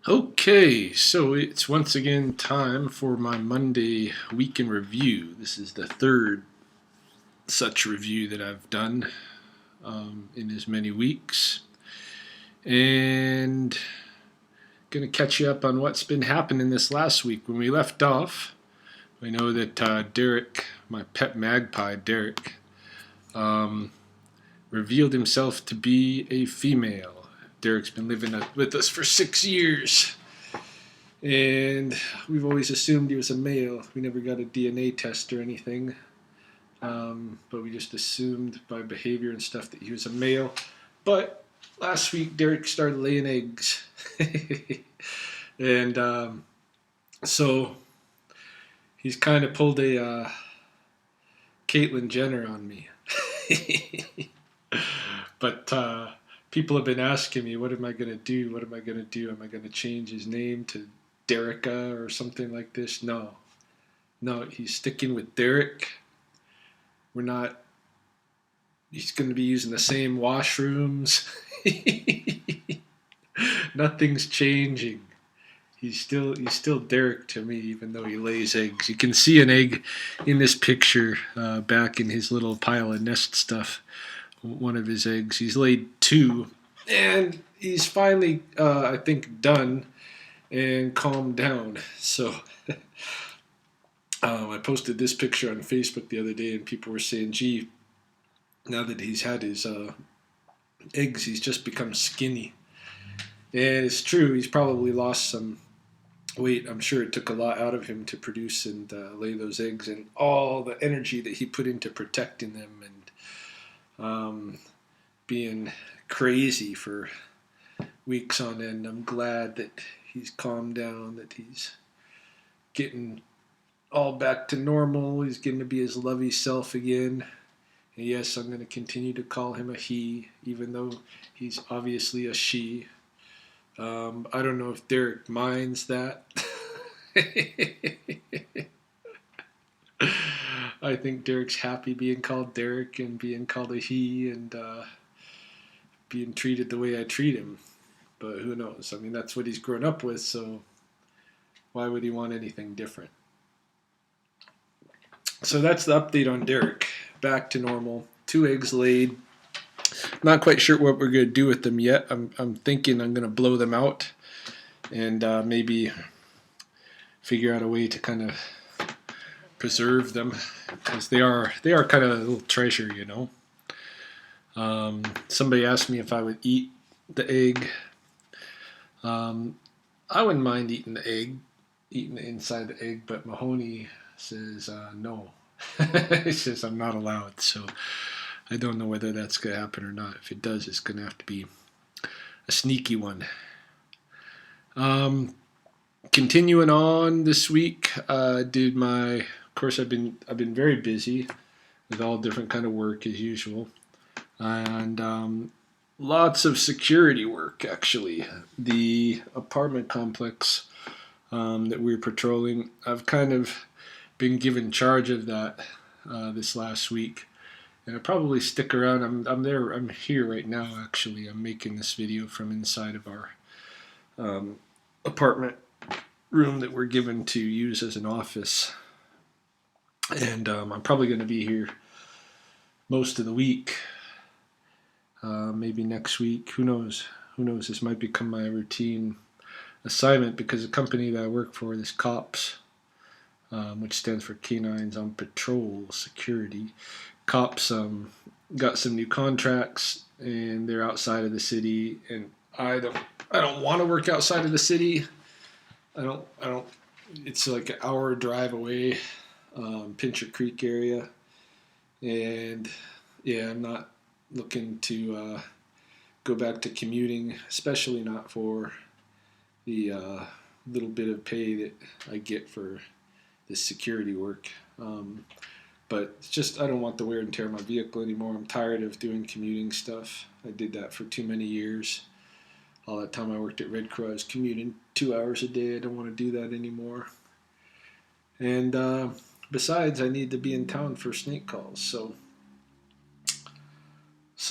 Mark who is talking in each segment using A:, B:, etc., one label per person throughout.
A: Okay, so it's once again time for my Monday week in review. This is the third such review that I've done in as many weeks. And going to catch you up on what's been happening this last week. When we left off, we know that Derek, my pet magpie, Derek, um, revealed himself to be a female. Derek's been living with us for 6 years. And we've always assumed he was a male. We never got a DNA test or anything. But we just assumed by behavior and stuff that he was a male. But last week, Derek started laying eggs. and so he's kind of pulled a Caitlyn Jenner on me. But people have been asking me, what am I going to do? What am I going to do? Am I going to change his name to Derica or something like this? No. No, he's sticking with Derek. We're not. He's going to be using the same washrooms. Nothing's changing. He's still Derek to me, even though he lays eggs. You can see an egg in this picture back in his little pile of nest stuff. One of his eggs. He's laid two, and he's finally, I think, done and calmed down. So I posted this picture on Facebook the other day, and people were saying, gee, now that he's had his eggs, he's just become skinny. And it's true, he's probably lost some weight. I'm sure it took a lot out of him to produce and lay those eggs, and all the energy that he put into protecting them and being crazy for weeks on end. I'm glad that he's calmed down, that he's getting all back to normal. He's getting to be his lovey self again. And yes, I'm going to continue to call him a he, even though he's obviously a she. I don't know if Derek minds that. I think Derek's happy being called Derek and being called a he and being treated the way I treat him. But who knows? I mean, that's what he's grown up with, so why would he want anything different? So that's the update on Derek. Back to normal. 2 eggs laid. Not quite sure what we're going to do with them yet. I'm thinking I'm going to blow them out and maybe figure out a way to kind of preserve them, because they are kind of a little treasure, you know. Somebody asked me if I would eat the egg. I wouldn't mind eating the egg, eating the inside of the egg, but Mahoney says no. He says I'm not allowed, so I don't know whether that's going to happen or not. If it does, it's going to have to be a sneaky one. Continuing on this week, did my. Of course, I've been very busy with all different kind of work as usual, and lots of security work. Actually, the apartment complex that we're patrolling, I've kind of been given charge of that this last week. And I'll probably stick around. I'm there. I'm here right now. Actually, I'm making this video from inside of our apartment room that we're given to use as an office. And I'm probably going to be here most of the week. Maybe next week. Who knows? Who knows? This might become my routine assignment, because the company that I work for, this COPS, which stands for Canines on Patrol Security. COPS got some new contracts, and they're outside of the city, and I don't want to work outside of the city. I don't. It's like an hour drive away, Pincher Creek area, and yeah, I'm not looking to go back to commuting, especially not for the little bit of pay that I get for this security work. But it's just, I don't want the wear and tear of my vehicle anymore. I'm tired of doing commuting stuff. I did that for too many years. All that time I worked at Red Cross, I was commuting 2 hours a day. I don't want to do that anymore. And besides, I need to be in town for snake calls. So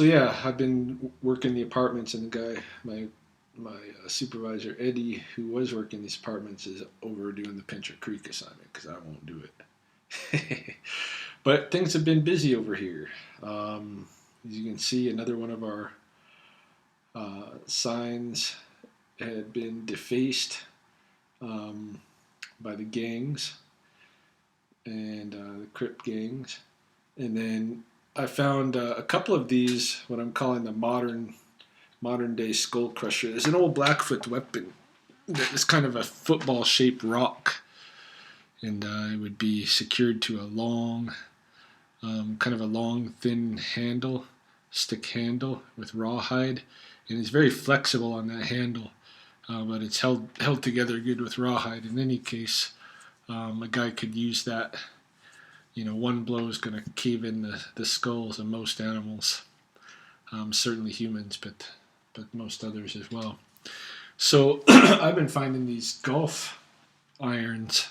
A: yeah, I've been working the apartments, and the guy, my supervisor Eddie, who was working these apartments, is overdoing the Pincher Creek assignment because I won't do it. But things have been busy over here. As you can see, another one of our signs had been defaced by the gangs and the Crip gangs. And then I found a couple of these, what I'm calling the modern day skull crusher. There's an old Blackfoot weapon that is kind of a football shaped rock, and it would be secured to a long, kind of a long thin handle, stick handle with rawhide, and it's very flexible on that handle, but it's held together good with rawhide. In any case, a guy could use that. One blow is going to cave in the skulls of most animals, certainly humans, but most others as well. So I've been finding these golf irons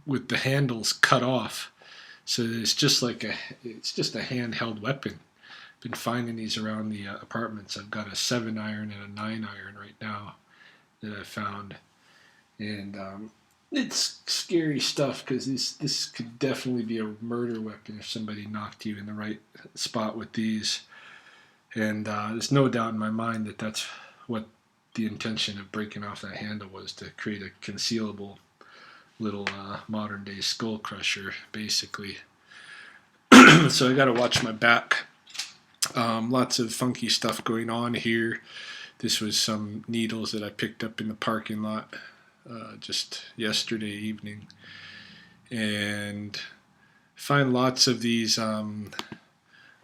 A: with the handles cut off, so that it's just a handheld weapon. Been finding these around the apartments. I've got a 7-iron and a 9-iron right now that I found, and it's scary stuff because this could definitely be a murder weapon if somebody knocked you in the right spot with these. And there's no doubt in my mind that that's what the intention of breaking off that handle was, to create a concealable little modern day skull crusher, basically. So I got to watch my back. Lots of funky stuff going on here. This was some needles that I picked up in the parking lot just yesterday evening, and find lots of these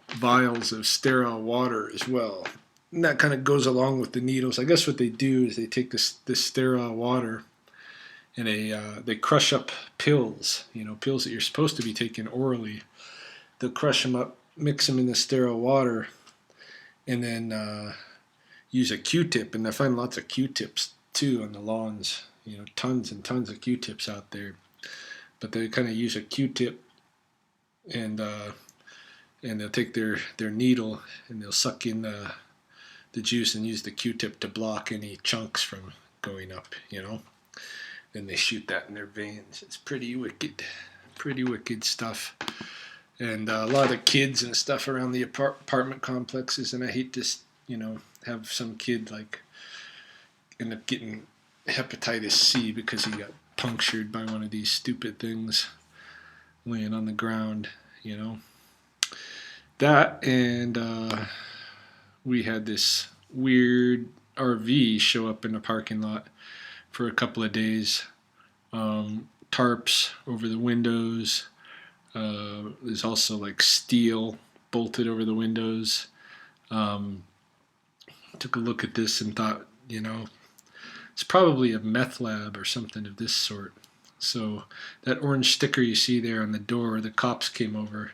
A: vials of sterile water as well. And that kind of goes along with the needles. I guess what they do is they take this sterile water and they crush up pills, pills that you're supposed to be taking orally. They'll crush them up, mix them in the sterile water, and then use a Q-tip. And I find lots of Q-tips too on the lawns. Tons and tons of Q-tips out there. But they kind of use a Q-tip, and they'll take their needle and they'll suck in the juice and use the Q-tip to block any chunks from going up. Then they shoot that in their veins. It's pretty wicked stuff. And a lot of kids and stuff around the apartment complexes, and I hate to have some kid end up getting hepatitis C because he got punctured by one of these stupid things laying on the ground. That, and we had this weird RV show up in the parking lot for a couple of days. Tarps over the windows. There's also steel bolted over the windows. Took a look at this and thought, it's probably a meth lab or something of this sort. So that orange sticker you see there on the door, the cops came over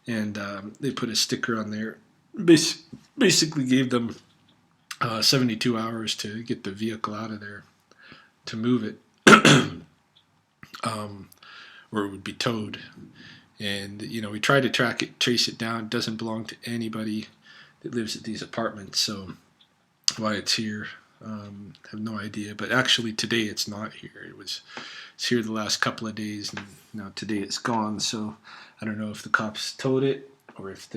A: and they put a sticker on there. Basically gave them 72 hours to get the vehicle out of there, to move it, or it would be towed. And we tried to trace it down. It doesn't belong to anybody that lives at these apartments, so why it's here, have no idea. But actually today it's not here. It's here the last couple of days, and now today it's gone. So I don't know if the cops towed it or if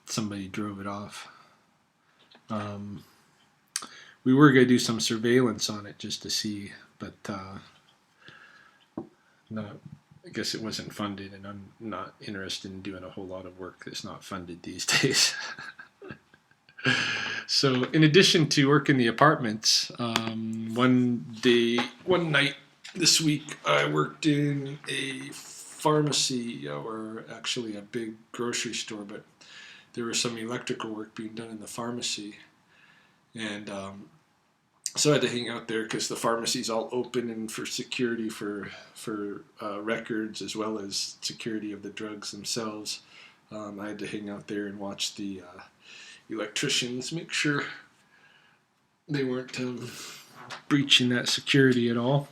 A: somebody drove it off. We were going to do some surveillance on it just to see, but no, I guess it wasn't funded, and I'm not interested in doing a whole lot of work that's not funded these days. So in addition to working the apartments, one night this week I worked in a pharmacy, or actually a big grocery store, but there was some electrical work being done in the pharmacy, and so I had to hang out there because the pharmacy's all open, and for security for records as well as security of the drugs themselves. I had to hang out there and watch the electricians, make sure they weren't breaching that security at all.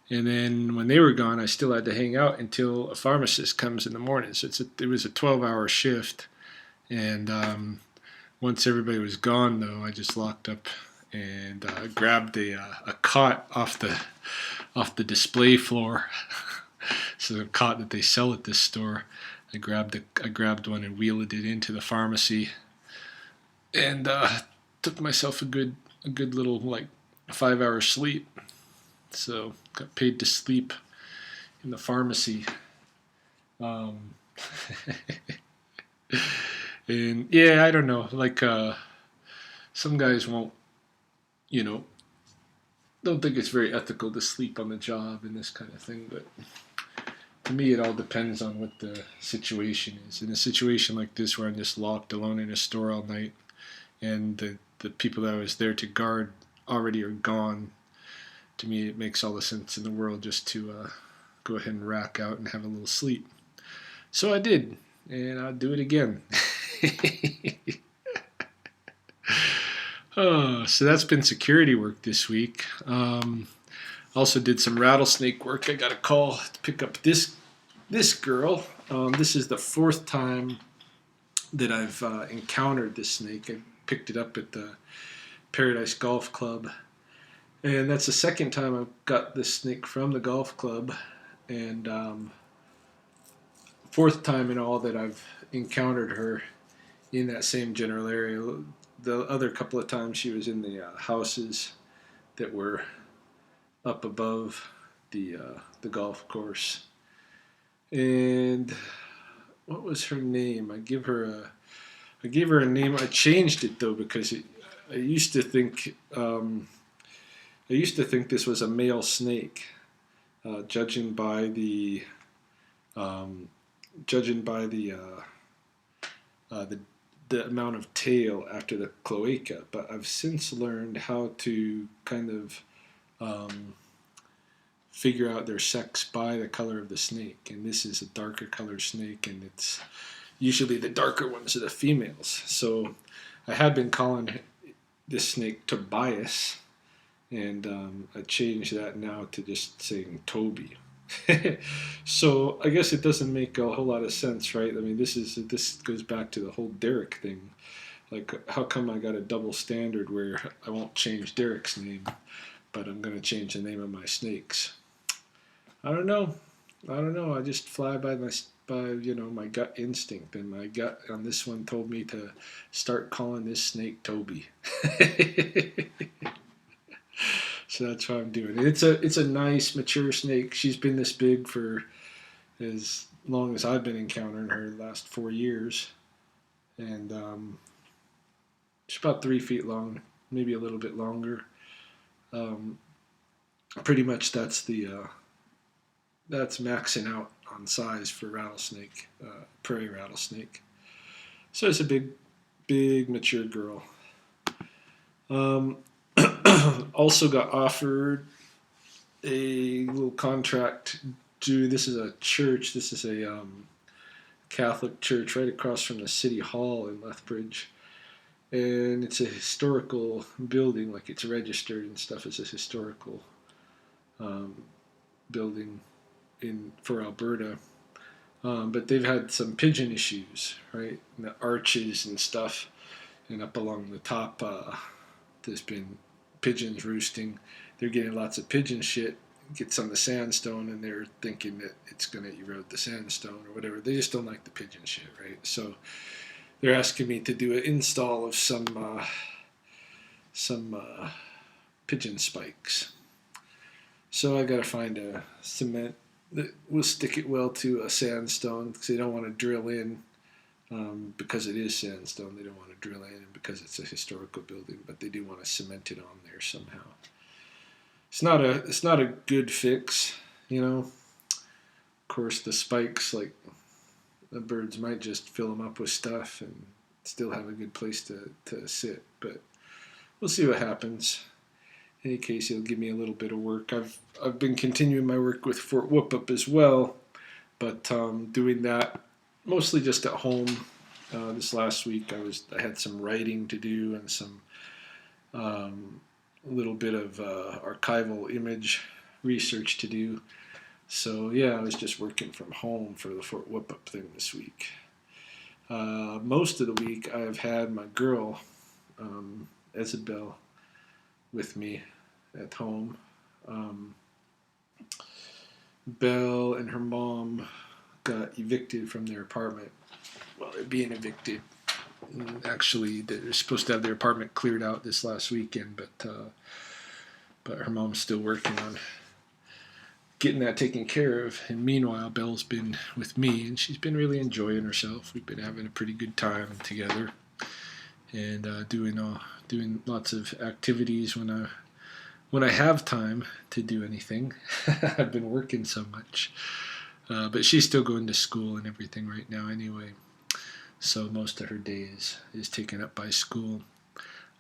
A: And then when they were gone, I still had to hang out until a pharmacist comes in the morning. So it was a 12-hour shift, and Once everybody was gone, though, I just locked up and grabbed a cot off the display floor. So the cot that they sell at this store, I grabbed one and wheeled it into the pharmacy, and took myself a good little like 5 hour sleep. So got paid to sleep in the pharmacy. Um, and yeah, I don't know. Like some guys won't, you know, don't think it's very ethical to sleep on the job and this kind of thing. But to me, it all depends on what the situation is. In a situation like this, where I'm just locked alone in a store all night, and the people that I was there to guard already are gone, to me, it makes all the sense in the world just to go ahead and rack out and have a little sleep. So I did, and I'll do it again. Oh, so that's been security work this week. Also did some rattlesnake work. I got a call to pick up this girl. This is the fourth time that I've encountered this snake. I picked it up at the Paradise Golf Club, and that's the second time I've got this snake from the golf club, and fourth time in all that I've encountered her in that same general area. The other couple of times she was in the houses that were up above the golf course. And what was her name? I gave her a name. I changed it though because I used to think this was a male snake, judging by the the amount of tail after the cloaca. But I've since learned how to kind of figure out their sex by the color of the snake, and this is a darker colored snake, and it's usually the darker ones are the females. So I had been calling this snake Tobias, and I changed that now to just saying Toby. So I guess it doesn't make a whole lot of sense, right? I mean, this goes back to the whole Derek thing. Like, how come I got a double standard where I won't change Derek's name, but I'm going to change the name of my snakes? I don't know. I just fly by my gut instinct, and my gut on this one told me to start calling this snake Toby. So that's what I'm doing. It's a nice mature snake. She's been this big for as long as I've been encountering her, the last 4 years, and she's about 3 feet long, maybe a little bit longer. Pretty much that's maxing out on size for rattlesnake, prairie rattlesnake. So it's a big mature girl. Also got offered a little contract to, this is a church, this is a Catholic church right across from the City Hall in Lethbridge. And it's a historical building, like it's registered and stuff as a historical building for Alberta. But they've had some pigeon issues, right? And the arches and stuff, and up along the top, there's been pigeons roosting. They're getting lots of pigeon shit, gets on the sandstone, and they're thinking that it's going to erode the sandstone or whatever. They just don't like the pigeon shit, right? So they're asking me to do an install of some pigeon spikes. So I got to find a cement that will stick it well to a sandstone, because they don't want to drill in, because it is sandstone. They don't want to drill in, and because it's a historical building, but they do want to cement it on there somehow. It's not a good fix, you know. Of course, the spikes, like, the birds might just fill them up with stuff and still have a good place to sit, but we'll see what happens. In any case, it'll give me a little bit of work. I've been continuing my work with Fort Whoop-Up as well, but doing that mostly just at home. This last week, I had some writing to do and some a little bit of archival image research to do. So yeah, I was just working from home for the Fort Whoop-Up thing this week. Most of the week, I've had my girl, Isabel, with me at home. Um, Belle and her mom got evicted from their apartment. Well, they're being evicted. Actually, they're supposed to have their apartment cleared out this last weekend, but her mom's still working on getting that taken care of. And meanwhile, Belle's been with me, and she's been really enjoying herself. We've been having a pretty good time together, and doing lots of activities when I have time to do anything. I've been working so much, but she's still going to school and everything right now anyway. So most of her day is taken up by school.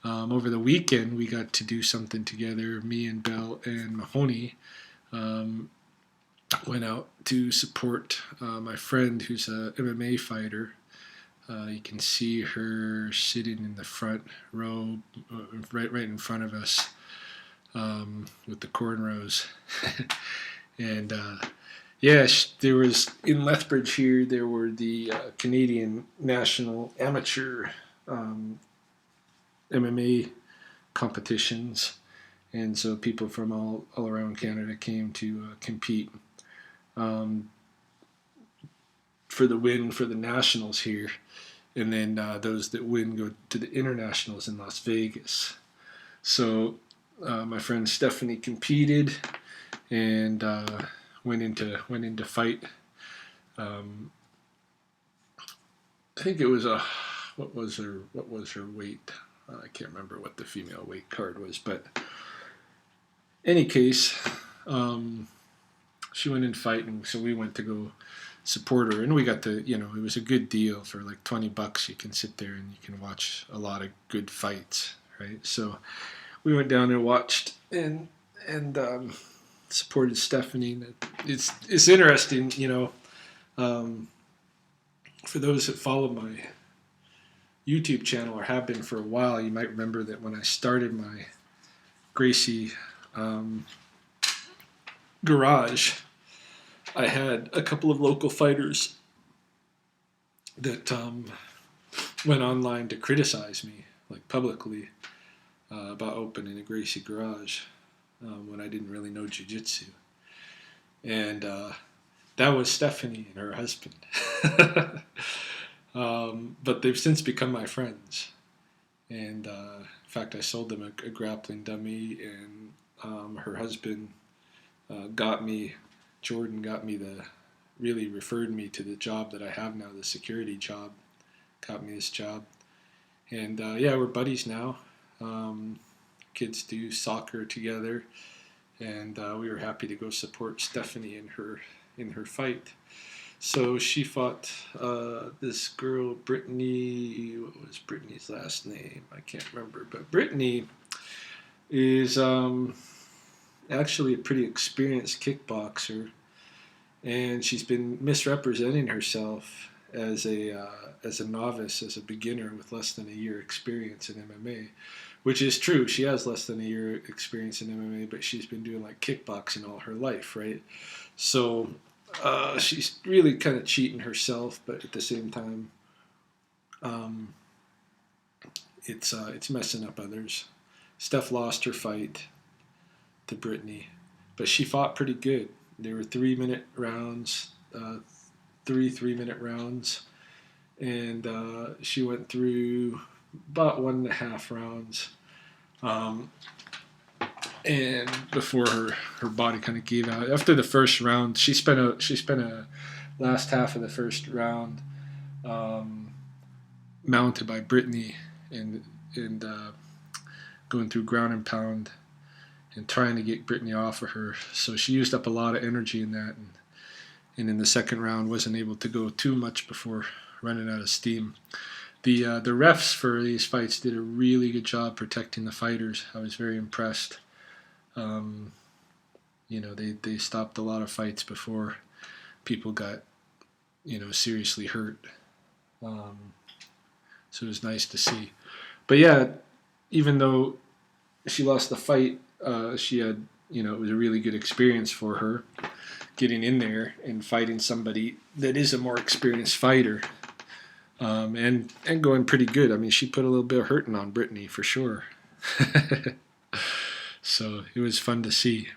A: Over the weekend, we got to do something together. Me and Belle and Mahoney went out to support my friend who's a MMA fighter. You can see her sitting in the front row, right in front of us, with the cornrows. And yeah, there was in Lethbridge here. There were the Canadian National Amateur MMA competitions, and so people from all around Canada came to compete for the win for the nationals here, and then those that win go to the internationals in Las Vegas. So my friend Stephanie competed and went into fight. I think it was what was her weight? I can't remember what the female weight card was, but any case, she went in fighting, so we went to go support her, and we got it was a good deal for like $20. You can sit there and you can watch a lot of good fights, right? So we went down and watched and supported Stephanie. It's interesting, for those that follow my YouTube channel or have been for a while, you might remember that when I started my Gracie garage, I had a couple of local fighters that went online to criticize me, like publicly, about opening a Gracie garage when I didn't really know jiu-jitsu. And that was Stephanie and her husband. But they've since become my friends. And in fact, I sold them a grappling dummy, and her husband Jordan really referred me to the job that I have now, the security job, got me this job. And yeah, we're buddies now. Kids do soccer together, and we were happy to go support Stephanie in her fight. So she fought this girl, Brittany. What was Brittany's last name? I can't remember. But Brittany is actually a pretty experienced kickboxer, and she's been misrepresenting herself as a novice, as a beginner with less than a year experience in MMA, which is true. She has less than a year experience in MMA, but she's been doing like kickboxing all her life, right? So she's really kind of cheating herself, but at the same time, it's messing up others. Steph lost her fight to Brittany, but she fought pretty good. There were 3-minute rounds, three 3-minute rounds, and she went through about 1.5 rounds, and before her body kind of gave out. After the first round, she spent a last half of the first round mounted by Brittany and going through ground and pound and trying to get Brittany off of her. So she used up a lot of energy in that, and in the second round wasn't able to go too much before running out of steam. The refs for these fights did a really good job protecting the fighters. I was very impressed. They stopped a lot of fights before people got seriously hurt. So it was nice to see. But yeah, even though she lost the fight, she had, it was a really good experience for her getting in there and fighting somebody that is a more experienced fighter. and going pretty good. I mean, she put a little bit of hurting on Brittany for sure. So it was fun to see.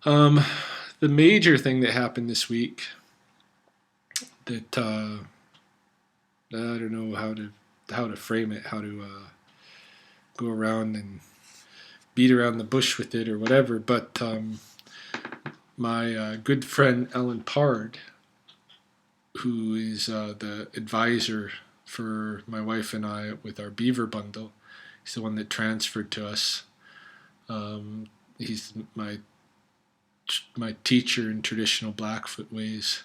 A: Um, the major thing that happened this week that I don't know how to frame it, how to go around and beat around the bush with it or whatever. But my good friend Ellen Pard, who is the advisor for my wife and I with our beaver bundle, he's the one that transferred to us. He's my teacher in traditional Blackfoot ways.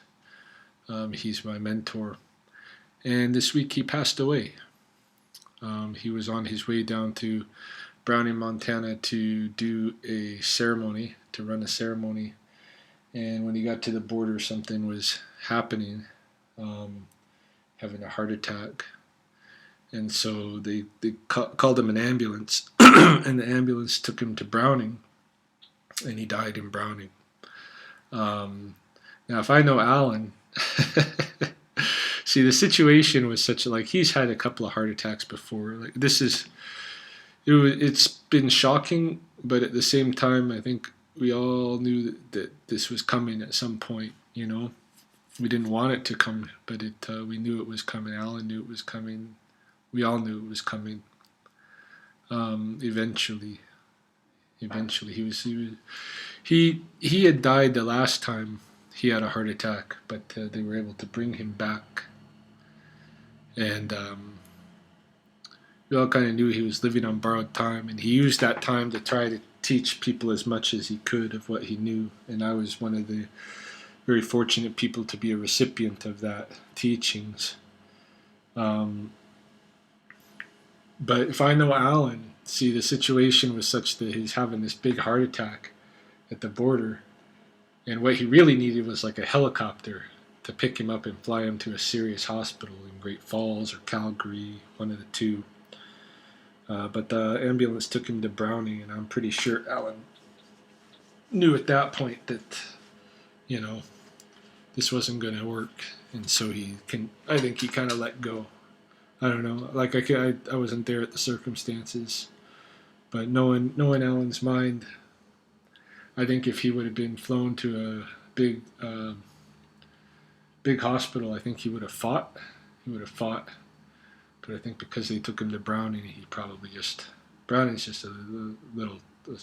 A: He's my mentor. And this week he passed away. He was on his way down to Browning, Montana to do a ceremony, to run a ceremony. And when he got to the border, something was happening, having a heart attack. And so they called him an ambulance, and the ambulance took him to Browning, and he died in Browning. Now, if I know Alan, see, the situation was such like he's had a couple of heart attacks before. Like it's been shocking, but at the same time, I think we all knew that this was coming at some point. You know, we didn't want it to come, but we knew it was coming. Alan knew it was coming. We all knew it was coming. Eventually, he had died the last time he had a heart attack, but they were able to bring him back, and we all kind of knew he was living on borrowed time, and he used that time to try to teach people as much as he could of what he knew, and I was one of the very fortunate people to be a recipient of that teachings. But if I know Alan, see, the situation was such that he's having this big heart attack at the border, and what he really needed was like a helicopter to pick him up and fly him to a serious hospital in Great Falls or Calgary, one of the two. But the ambulance took him to Browning, and I'm pretty sure Alan knew at that point that, you know, this wasn't going to work, and so I think he kind of let go. I don't know. Like I wasn't there at the circumstances, but knowing Alan's mind, I think if he would have been flown to a big hospital, I think he would have fought. But I think because they took him to Browning, he probably Browning's just a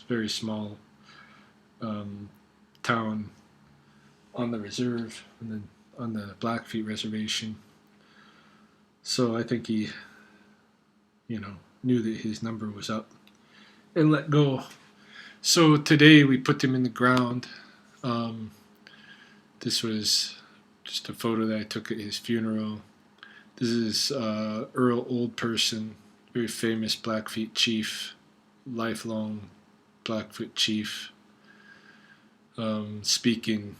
A: very small town on the reserve and then on the Blackfeet reservation. So I think he, knew that his number was up and let go. So today we put him in the ground. This was just a photo that I took at his funeral. This is Earl Old Person, very famous Blackfeet chief, lifelong Blackfoot chief, speaking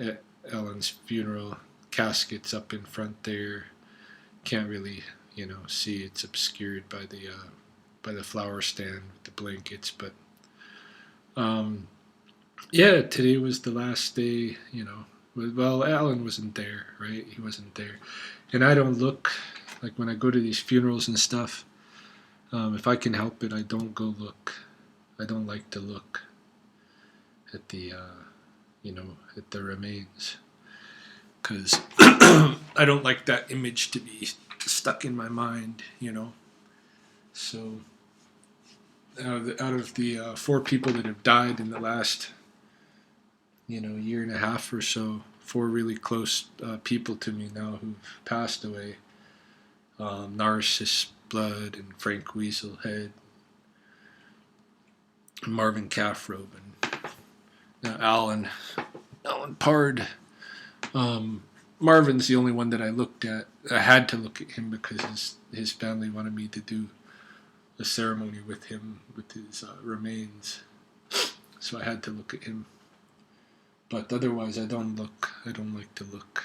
A: at Ellen's funeral. Casket's up in front there. Can't really, see. It's obscured by the flower stand with the blankets. But today was the last day. Well, Alan wasn't there, right? He wasn't there, and I don't look like when I go to these funerals and stuff. If I can help it, I don't go look. I don't like to look at the, at the remains, because I don't like that image to be stuck in my mind, So, out of the 4 people that have died in the last, year and a half or so, 4 really close people to me now who've passed away. Narcissus Blood and Frank Weaselhead, Marvin Caffrobe, and now Alan Pard. Marvin's the only one that I looked at. I had to look at him because his family wanted me to do a ceremony with him, with his remains. So I had to look at him. But otherwise, I don't look. I don't like to look.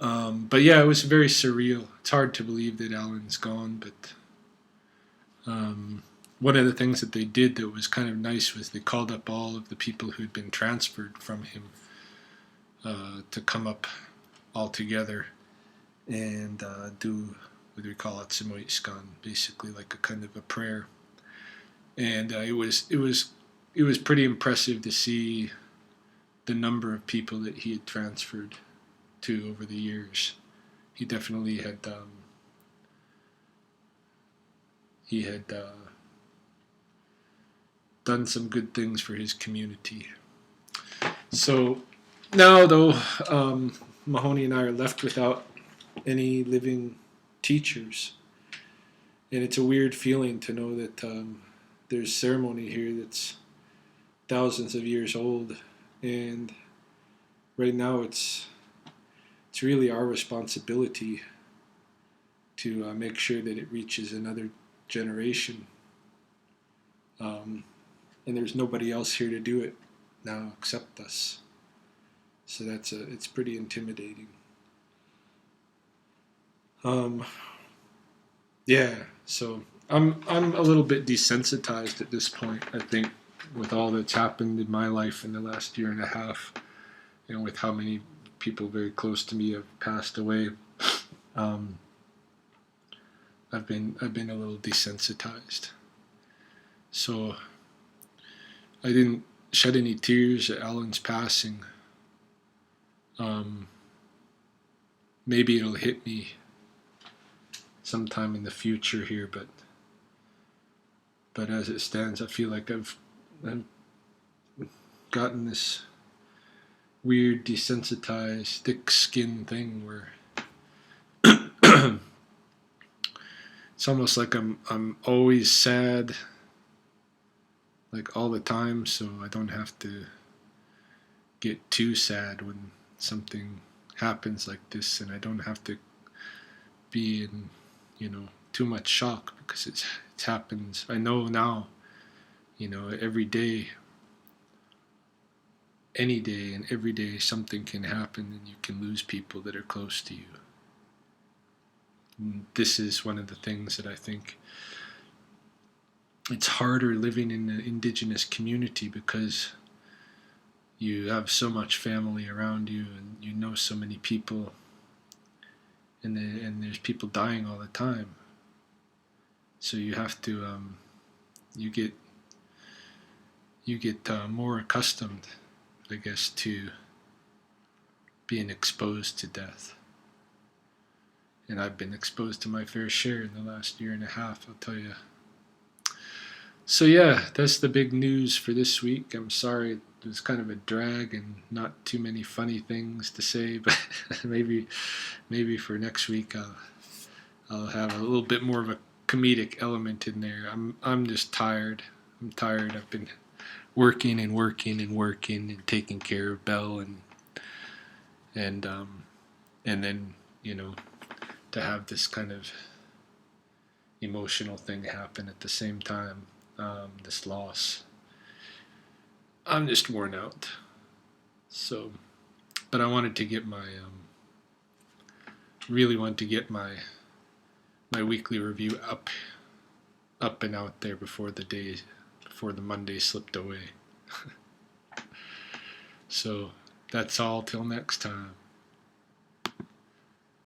A: But yeah, it was very surreal. It's hard to believe that Alan's gone, but one of the things that they did that was kind of nice was they called up all of the people who had been transferred from him to come up all together and do what we call it, simoiskan, basically like a kind of a prayer. And it was pretty impressive to see the number of people that he had transferred to over the years. He definitely had done some good things for his community. So now, though, Mahoney and I are left without any living teachers, and it's a weird feeling to know that there's ceremony here that's thousands of years old, and right now it's really our responsibility to make sure that it reaches another generation. And there's nobody else here to do it now except us. So it's pretty intimidating. Yeah, so I'm a little bit desensitized at this point, I think, with all that's happened in my life in the last year and a half, and with how many people very close to me have passed away. I've been a little desensitized. So I didn't shed any tears at Alan's passing. Maybe it'll hit me sometime in the future here, but as it stands, I feel like I've gotten this weird desensitized thick skin thing where it's almost like I'm always sad, like all the time, so I don't have to get too sad when something happens like this, and I don't have to be in, too much shock because it happens. I know now, every day, any day and every day something can happen and you can lose people that are close to you. And this is one of the things that I think it's harder living in the indigenous community because you have so much family around you and you know so many people, and there's people dying all the time. So you have to you get more accustomed, I guess, to being exposed to death. And I've been exposed to my fair share in the last year and a half, I'll tell you. So yeah, that's the big news for this week. I'm sorry it was kind of a drag and not too many funny things to say, but maybe for next week I'll have a little bit more of a comedic element in there. I'm just tired. I'm tired. I've been working and taking care of Belle and then to have this kind of emotional thing happen at the same time. This loss. I'm just worn out. So, but I wanted to get really wanted to get my weekly review up and out there before the Monday slipped away. So that's all till next time.